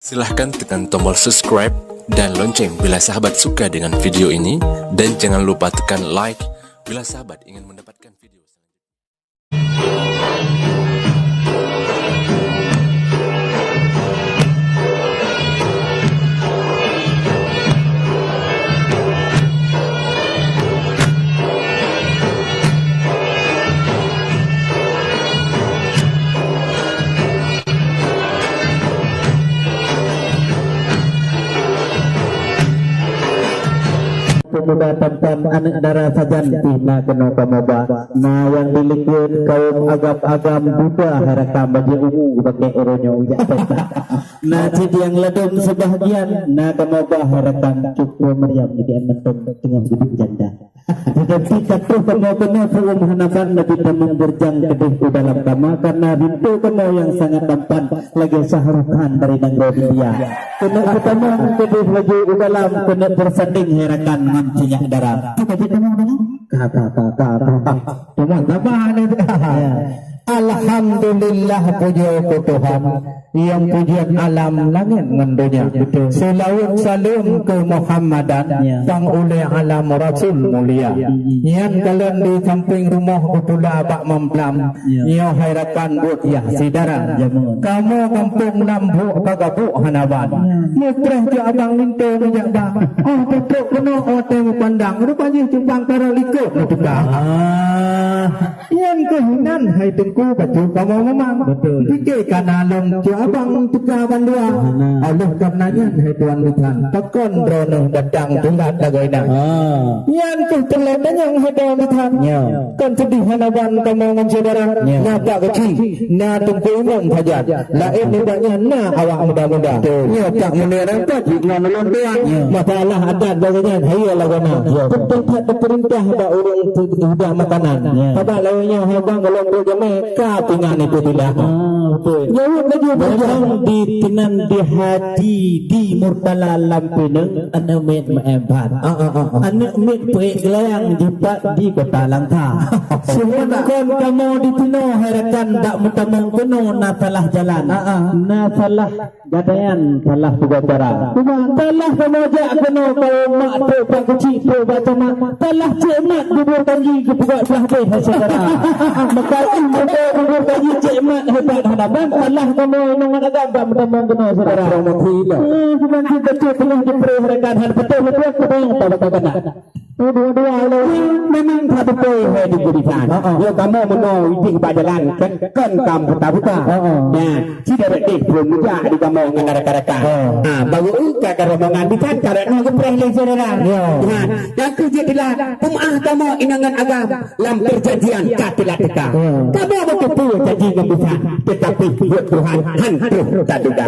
Silahkan tekan tombol subscribe dan lonceng bila sahabat suka dengan video ini, dan jangan lupa tekan like bila sahabat ingin mendapatkan video selanjutnya. Pemuda tampan anak darah sajanti na kena kamoba na yang dilikut kaum agam-agam Buddha harakam bagi ungu pakai eronyo na cid yang ladung sebahagian na kamoba harapan cukup meriam jadi mentong tengah hidup janda tetapi kata kamu benar kaum hanapan Nabi tamang berjang kedih di dalam kama karena rindu kamu yang sangat tampan lagi sahrukan dari negeri dia kena pertama kedih lagi di dalam kena bersanding harakan minyak darah. Kita cuma tambahan itu. Alhamdulillah puji Tuhan yang pujian alam langit mendunia. Selawat salam ke Muhammadan sang oleh alam Rasul mulia. Yang kalian di samping rumah Kutula Pak Memplam. Yang harapan buat ya sidara. Kamu kampung Nambu Kagabu Hanaban. Mukrah je abang lintu minyak dah. Oh betul kena hotel pandang. Rupanya cumbang para likut. Yang kehinan hai tengku baju kamu memang fikir kana long cu abang tukar bandua Allah karenanya hai tuan Tuhan tekon rono dadang tunggat lagaina yang tu teledanya hai tuan Tuhan kan sedih hanaban kamu ngam saudara nyata kecil na tengku umum saja lain tidaknya na awak muda-muda ya tak menerang tak jika melontar masalah adat bagainya hai lagana tempat perintah ba urang sudah makanan pada lainnya habang kalau berjamaah katingan itu tidak betul jauh lagi berjang di tenan di hati di murtala lampineng anu met meempat anu met pegelang jipat di kota Langka semua kon kamu di tino harakan tak mentamang keno na salah jalan na salah gadaian salah juga cara salah kamu jak keno kau mak tu pak kecil tu baca mak salah cik mak dibur tangi ke buat belah deh saudara maka dibur tangi cik mak hebat hadapan salah kamu nang agak tak mentamang keno saudara bukan kita cik tengah diberi harakan betul dua-dua memang tak betul hai diberikan ya kamu menau ijing bajalan kan kamu buta-buta ya tidak ada belum muda di kamu dengan rakan-rakan baru uka rombongan bitan karena kepreh le saudara yang kejadilah pemaah kamu inangan agam dalam perjanjian katilah kita kamu betul janji ngebisan tetapi buat Tuhan hancur tak duga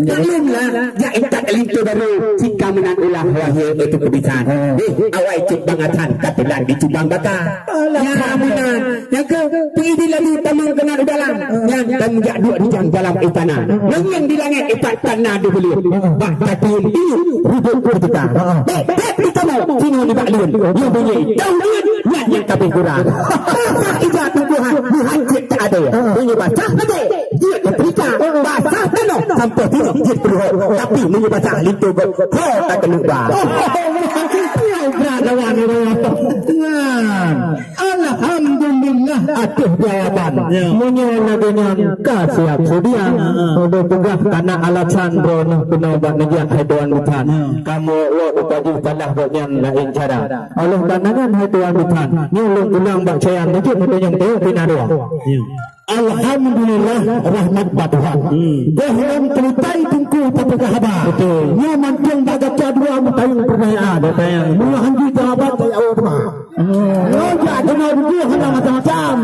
maklumlah ya ikat lintu baru jika menangulah wahyu itu kebisan awai cubangatan katilan di cubang baka ya aminan yang ke pengidi lalu tamang kena di dalam yang tamjak dua di dalam istana yang di langit ipat tanah di beli bak takiun ini ribut kurtika kita mau sini di baklun yang bunyi daun yang kabeh kurang ijak tubuhan dihancit tak ada bunyi baca nanti dia berita baca penuh sampai tidak perlu tapi bunyi baca lintu kau tak kena bah alhamdulillah atuh jawaban menyola dengan kasiap sedia udah tugas karena alasan rono kena negak haduan Tuhan kamu lo bagi salah bagian lain cara Allah danangan haduan Tuhan nyulung ulang bak saya mungkin untuk yang tahu pinarua alhamdulillah rahmat Tuhan dalam teritai tungku tapakah habar nya mantung baga cadua mutayung perayaan mulahan di jawaban saya awal ya kenal dia hanya macam-macam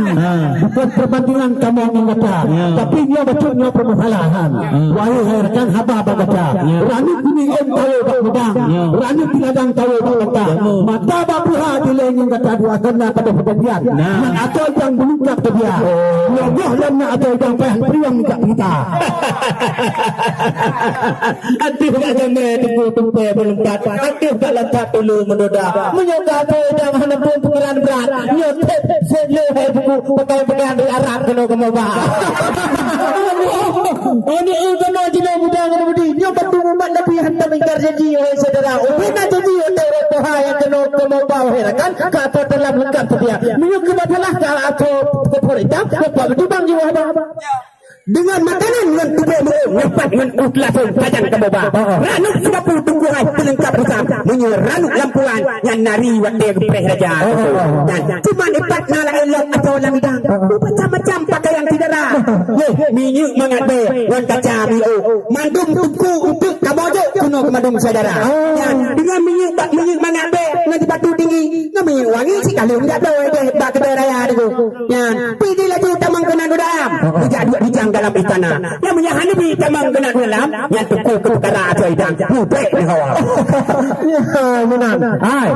bukan perbandingan kamu yang kata tapi dia betulnya permasalahan wahai rekan haba baga rani kini om tahu bak medang rani tiladang tahu bak medang mata bapuha dileng yang kata dua kena pada perjanjian atau yang belukak ke dia Allah lana atau yang payah priang minta kita aduh tak jamai tunggu-tunggu belum dapat aduh tak letak dulu mendoda menyoga tu yang hendak pun pengeran berat nyotek sejauh buku pegang-pegang di Arab kena kemabah Ini ulama jinak muda dengan budi. Dia batu umat Nabi hantar ingkar janji oleh saudara. Bina janji untuk Tuhan yang kena kemau herakan. Kata telah lengkap sedia. Minyak kebatalah atau kepolitan. Bapak berjubang jiwa abang. Dengan makanan yang tubuh dapat mengutlafun pajang kebobah. Ranuk sebab tunggu hai pelengkap bersama. Menyuruh ranuk lampuan yang nari waktu gepreh raja. Dan cuma ipat nala elok atau lamidang. Macam-macam pakaian tidara. Minyak mengabe wan kaca bio. Mandum tunggu untuk kabojok kuno kemadum saudara. Dengan minyak mengabe nanti batu tinggi. Dengan minyak wangi si kalung tak tahu bak kedai raya tu. Pergi lagi tamang kena dudam. Tidak dua dijang dalam istana. Yang punya Hanabi tamang kena dalam yang tuku ke perkara atau idang. Mubek ni kawan. Ya, menang. Hai.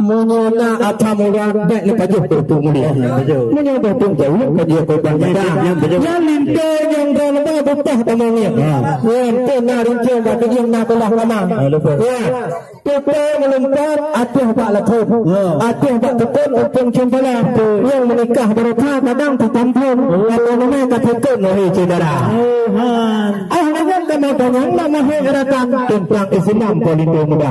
Menyona apa mulia dek ni pajuh tu mulia. Menyona tu jauh pajuh tu bang. Yang limpe yang dalam betah tamangnya. Yang pernah rincian bagi yang nak belah lama. Ya. Pepe melempar atuh pak lakup. Atuh pak tekun upung cempala. Yang menikah berapa kadang ditampun. Apa namanya katekun oleh saudara. Ahlan kami tanyang nama herakan tentang Islam politik muda.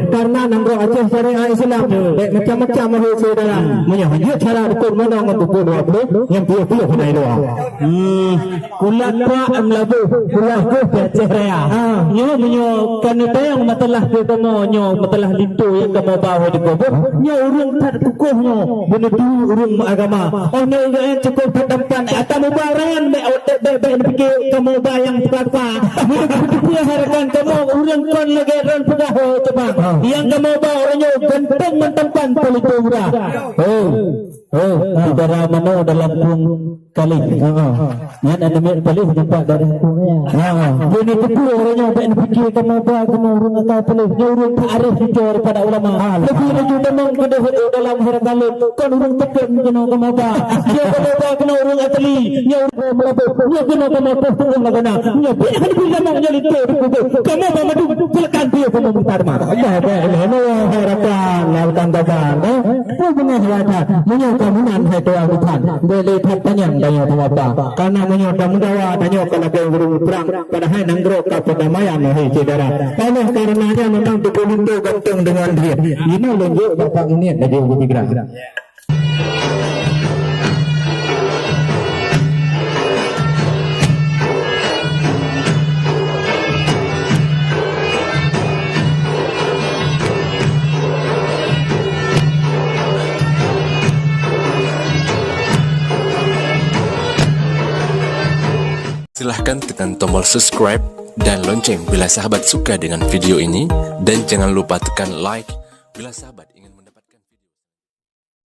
Karena nangro Aceh syariah Islam macam-macam oleh saudara. Menyahajud cara betul mana untuk dua yang puluh naik luar. Kulat pra melabu kulat Aceh raya. Nyo kan tayang matalah kita nyo matalah lintu yang kamu bawa di kubur. Nyo urung tak tukuhnya benar urung agama. Oh nyo yang cukup tempat atau mubaran be fikir kamu bayang berapa. Dia harapan kamu urang kon lagi ran pedah coba. Yang kamu bawa orangnya ganteng mentempan politik murah. Saudara mana dalam pung kali. Yang ada mek kali nampak dari pungnya. Ini betul orangnya be fikir kamu bawa kamu urang atau pelih. Urang arif jujur pada ulama. Lebih lagi memang kedah dalam harapan kon urang tekan kena kamu bawa. Dia kamu bawa kena urang asli. Dia urang melabur. Dia kena kamu turun lagana. Dia biar bila mau jadi tu. Kamu bawa tu silakan dia kamu bentar mah. Ya ini harapan lakukan dagang. Benar ya. Menyokamunan itu agutan. Boleh tanya daya apa. Karena menyokamudawa tanya kalau berurung perang padahal nanggro kaperdamaian hai saudara. Kalau karenanya memang tukulindo ganteng dengan dia. Ini lenjuk bapak ini ada di Ubigra. Silahkan tekan tombol subscribe dan lonceng bila sahabat suka dengan video ini. Dan jangan lupa tekan like bila sahabat ingin mendapatkan